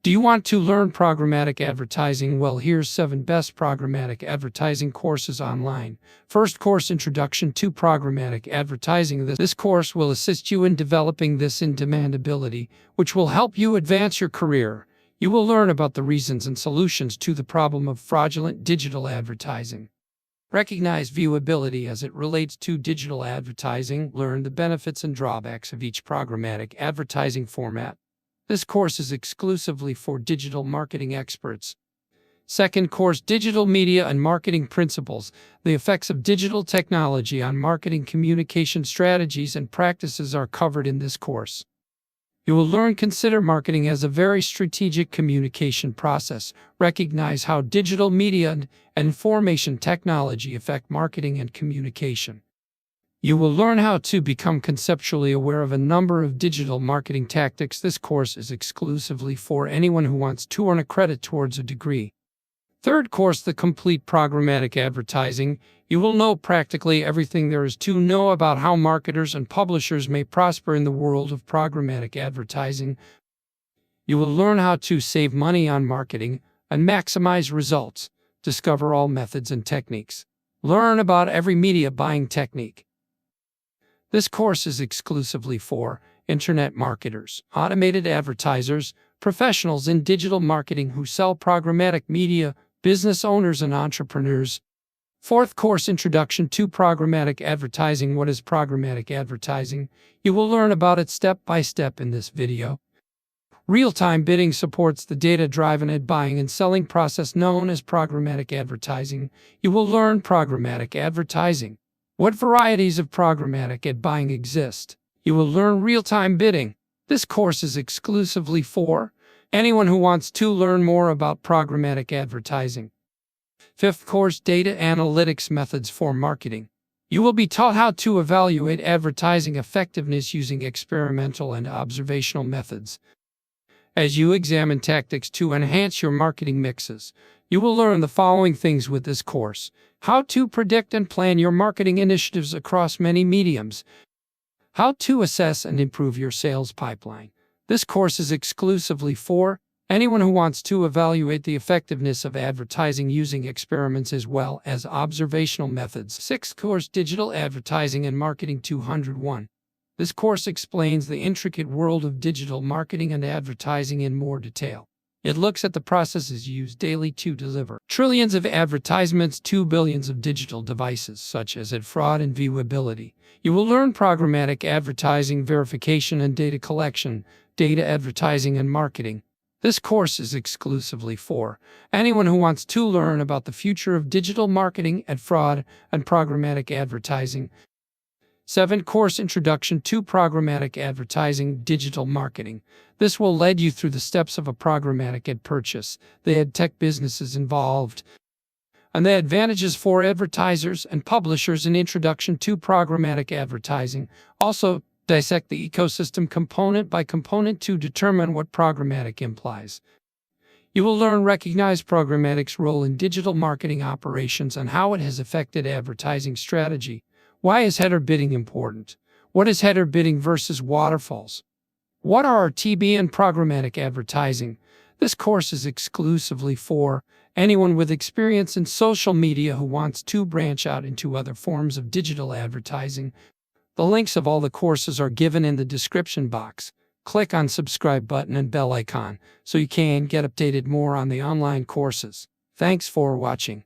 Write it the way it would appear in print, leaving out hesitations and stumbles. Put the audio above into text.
Do you want to learn programmatic advertising? Well, here's 7 best programmatic advertising courses online. First course, Introduction to Programmatic Advertising. This course will assist you in developing this in-demand ability, which will help you advance your career. You will learn about the reasons and solutions to the problem of fraudulent digital advertising. Recognize viewability as it relates to digital advertising. Learn the benefits and drawbacks of each programmatic advertising format. This course is exclusively for digital marketing experts. Second course, Digital Media and Marketing Principles. The effects of digital technology on marketing communication strategies and practices are covered in this course. You will consider marketing as a very strategic communication process. Recognize how digital media and information technology affect marketing and communication. You will learn how to become conceptually aware of a number of digital marketing tactics. This course is exclusively for anyone who wants to earn a credit towards a degree. Third course, The Complete Programmatic Advertising. You will know practically everything there is to know about how marketers and publishers may prosper in the world of programmatic advertising. You will learn how to save money on marketing and maximize results. Discover all methods and techniques. Learn about every media buying technique. This course is exclusively for internet marketers, automated advertisers, professionals in digital marketing who sell programmatic media, business owners, and entrepreneurs. Fourth course, Introduction to Programmatic Advertising. What is programmatic advertising? You will learn about it step by step in this video. Real-time bidding supports the data-driven ad buying and selling process known as programmatic advertising. You will learn programmatic advertising. What varieties of programmatic ad buying exist? You will learn real-time bidding. This course is exclusively for anyone who wants to learn more about programmatic advertising. Fifth course, Data Analytics Methods for Marketing. You will be taught how to evaluate advertising effectiveness using experimental and observational methods. As you examine tactics to enhance your marketing mixes, you will learn the following things with this course: how to predict and plan your marketing initiatives across many mediums, how to assess and improve your sales pipeline. This course is exclusively for anyone who wants to evaluate the effectiveness of advertising using experiments as well as observational methods. Sixth course, Digital Advertising and Marketing 201. This course explains the intricate world of digital marketing and advertising in more detail. It looks at the processes used daily to deliver trillions of advertisements to billions of digital devices, such as ad fraud and viewability. You will learn programmatic advertising, verification and data collection, data advertising and marketing. This course is exclusively for anyone who wants to learn about the future of digital marketing, ad fraud, and programmatic advertising. 7th course, Introduction to Programmatic Advertising, Digital Marketing. This will lead you through the steps of a programmatic ad purchase, the ad tech businesses involved, and the advantages for advertisers and publishers. An introduction to programmatic advertising. Also, dissect the ecosystem component by component to determine what programmatic implies. You will recognize programmatic's role in digital marketing operations and how it has affected advertising strategy. Why is header bidding important? What is header bidding versus waterfalls? What are RTB and programmatic advertising? This course is exclusively for anyone with experience in social media who wants to branch out into other forms of digital advertising. The links of all the courses are given in the description box. Click on subscribe button and bell icon so you can get updated more on the online courses. Thanks for watching.